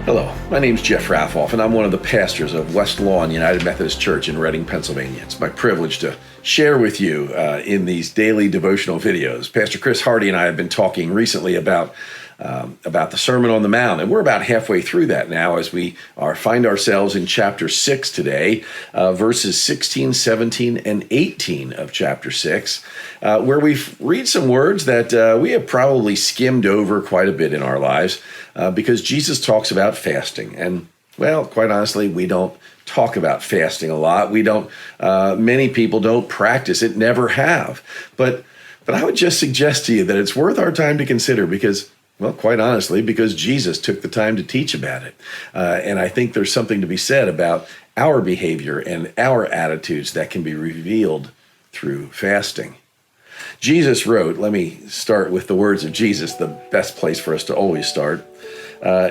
Hello, my name's Jeff Raffauf, and I'm one of the pastors of West Lawn United Methodist Church in Reading, Pennsylvania. It's my privilege to share with you in these daily devotional videos. Pastor Chris Hardy and I have been talking recently about the Sermon on the Mount, and we're about halfway through that now as we find ourselves in chapter 6 today, verses 16, 17, and 18 of chapter 6, where we read some words that we have probably skimmed over quite a bit in our lives because Jesus talks about fasting. And, well, quite honestly, we don't talk about fasting a lot. We don't, many people don't practice it, never have. But I would just suggest to you that it's worth our time to consider because, well, quite honestly, because Jesus took the time to teach about it. And I think there's something to be said about our behavior and our attitudes that can be revealed through fasting. Jesus wrote, let me start with the words of Jesus, the best place for us to always start.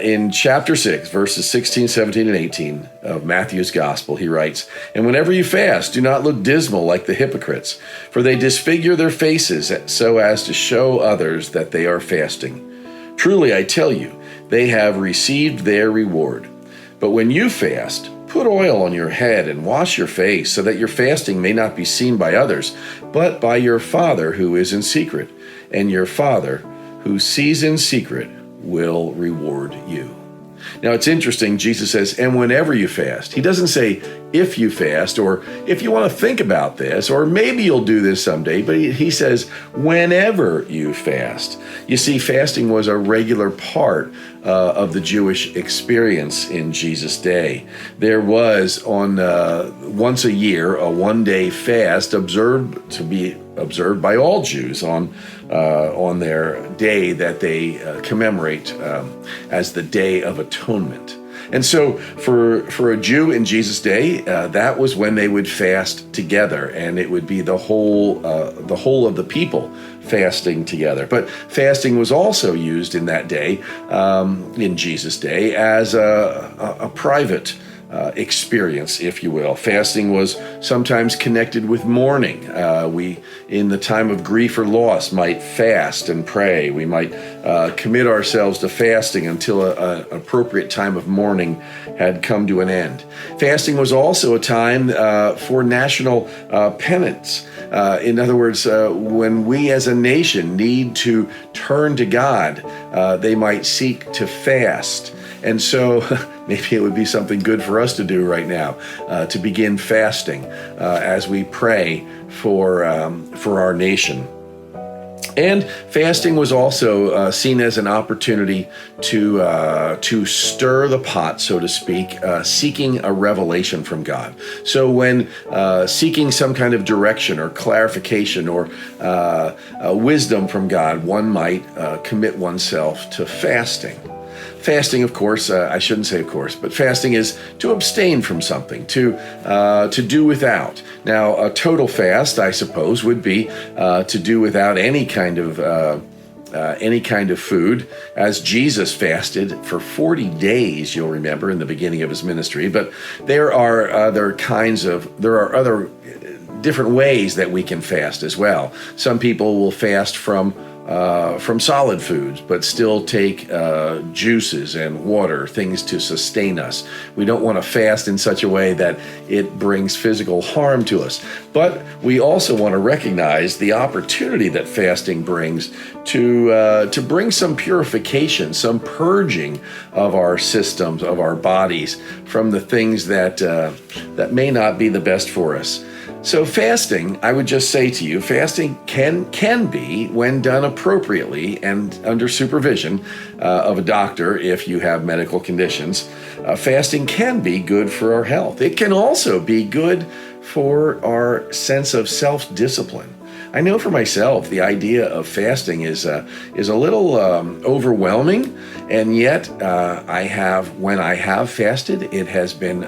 In chapter 6, verses 16, 17, and 18 of Matthew's Gospel, he writes, "And whenever you fast, do not look dismal like the hypocrites, for they disfigure their faces so as to show others that they are fasting. Truly, I tell you, they have received their reward. But when you fast, put oil on your head and wash your face, so that your fasting may not be seen by others, but by your Father who is in secret. And your Father who sees in secret will reward you." Now, it's interesting, Jesus says, and whenever you fast. He doesn't say if you fast, or if you want to think about this, or maybe you'll do this someday, but he says whenever you fast. You see, fasting was a regular part of the Jewish experience in Jesus' day. There was once a year, a one-day fast observed by all Jews on their day that they commemorate as the Day of Atonement. And so for a Jew in Jesus' day, that was when they would fast together, and it would be the whole of the people fasting together. But fasting was also used in that day, in Jesus' day, as a private experience, if you will. Fasting was sometimes connected with mourning. We, in the time of grief or loss, might fast and pray. We might commit ourselves to fasting until an appropriate time of mourning had come to an end. Fasting was also a time for national penance. In other words, when we as a nation need to turn to God, they might seek to fast. And so maybe it would be something good for us to do right now, to begin fasting as we pray for our nation. And fasting was also seen as an opportunity to stir the pot, so to speak, seeking a revelation from God. So when seeking some kind of direction or clarification or wisdom from God, one might commit oneself to fasting. Fasting, of course, I shouldn't say of course, but fasting is to abstain from something, to do without. Now, a total fast, I suppose, would be to do without any kind of food, as Jesus fasted for 40 days, you'll remember, in the beginning of his ministry. But there are other different ways that we can fast as well. Some people will fast from solid foods, but still take juices and water, things to sustain us. We don't want to fast in such a way that it brings physical harm to us. But we also want to recognize the opportunity that fasting brings to bring some purification, some purging of our systems, of our bodies, from the things that may not be the best for us. So fasting, I would just say to you, fasting can be, when done appropriately and under supervision of a doctor if you have medical conditions, fasting can be good for our health. It can also be good for our sense of self-discipline. I know for myself, the idea of fasting is a little overwhelming, and yet when I have fasted, it has been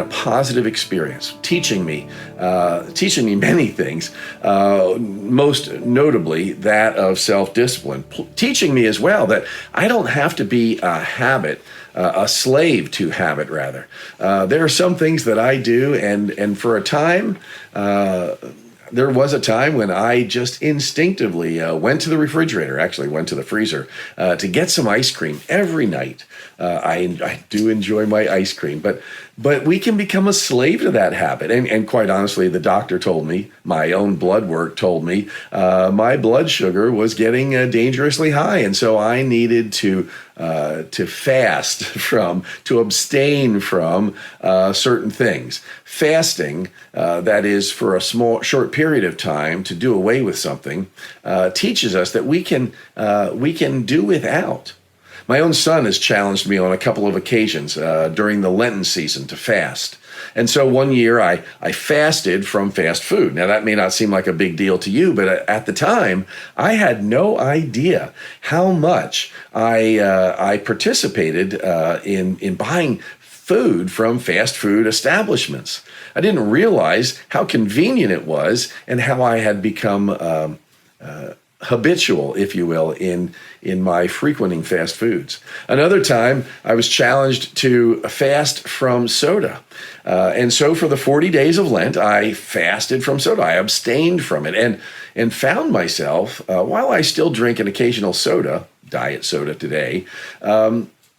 a positive experience, teaching me many things, most notably that of self-discipline, teaching me as well that I don't have to be a slave to habit, rather. There are some things that I do, and for a time, there was a time when I just instinctively went to the refrigerator, actually went to the freezer, to get some ice cream every night. I do enjoy my ice cream, but we can become a slave to that habit. And quite honestly, the doctor told me, my own blood work told me, my blood sugar was getting dangerously high. And so I needed to fast to abstain from certain things. Fasting, that is for a short period of time to do away with something, teaches us that we can do without. My own son has challenged me on a couple of occasions during the Lenten season to fast. And so one year I fasted from fast food. Now, that may not seem like a big deal to you, but at the time, I had no idea how much I participated in buying food from fast food establishments. I didn't realize how convenient it was and how I had become habitual, if you will, in my frequenting fast foods. Another time, I was challenged to fast from soda. And so for the 40 days of Lent, I fasted from soda. I abstained from it and found myself, while I still drink an occasional soda, diet soda today,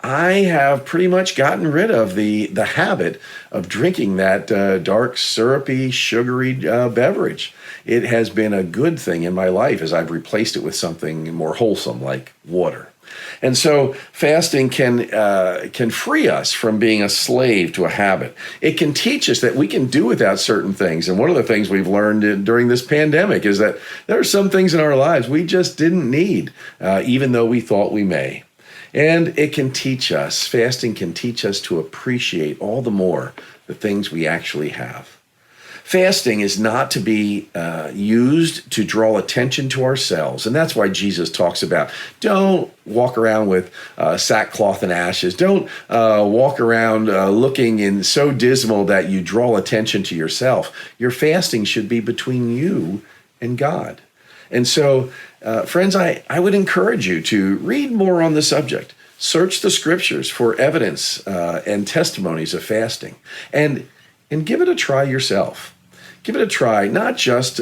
I have pretty much gotten rid of the habit of drinking that dark, syrupy, sugary beverage. It has been a good thing in my life as I've replaced it with something more wholesome like water. And so fasting can free us from being a slave to a habit. It can teach us that we can do without certain things. And one of the things we've learned during this pandemic is that there are some things in our lives we just didn't need, even though we thought we may. And it can teach us, fasting can teach us to appreciate all the more the things we actually have. Fasting is not to be used to draw attention to ourselves. And that's why Jesus talks about don't walk around with sackcloth and ashes. Don't walk around looking so dismal that you draw attention to yourself. Your fasting should be between you and God. And so, friends, I would encourage you to read more on the subject. Search the scriptures for evidence and testimonies of fasting, and give it a try yourself. Give it a try, not just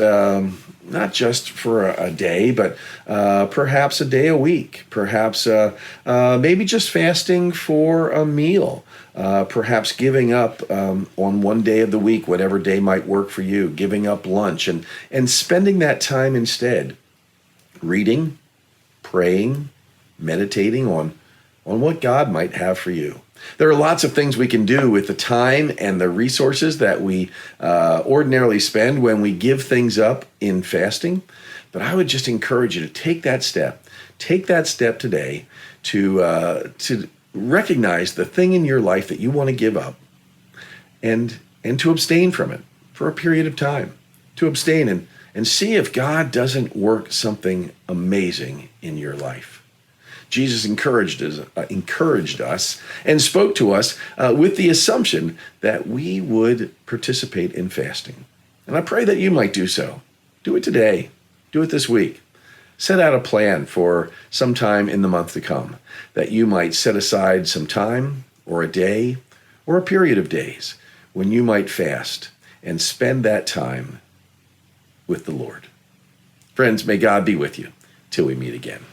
for a day, but perhaps a day a week. Perhaps maybe just fasting for a meal. Perhaps giving up on one day of the week, whatever day might work for you, giving up lunch and spending that time instead reading, praying, meditating on what God might have for you. There are lots of things we can do with the time and the resources that we ordinarily spend when we give things up in fasting. But I would just encourage you to take that step. Take that step today to recognize the thing in your life that you want to give up and to abstain from it for a period of time. To abstain and see if God doesn't work something amazing in your life. Jesus encouraged us and spoke to us with the assumption that we would participate in fasting. And I pray that you might do so. Do it today. Do it this week. Set out a plan for some time in the month to come, that you might set aside some time or a day or a period of days when you might fast and spend that time with the Lord. Friends, may God be with you till we meet again.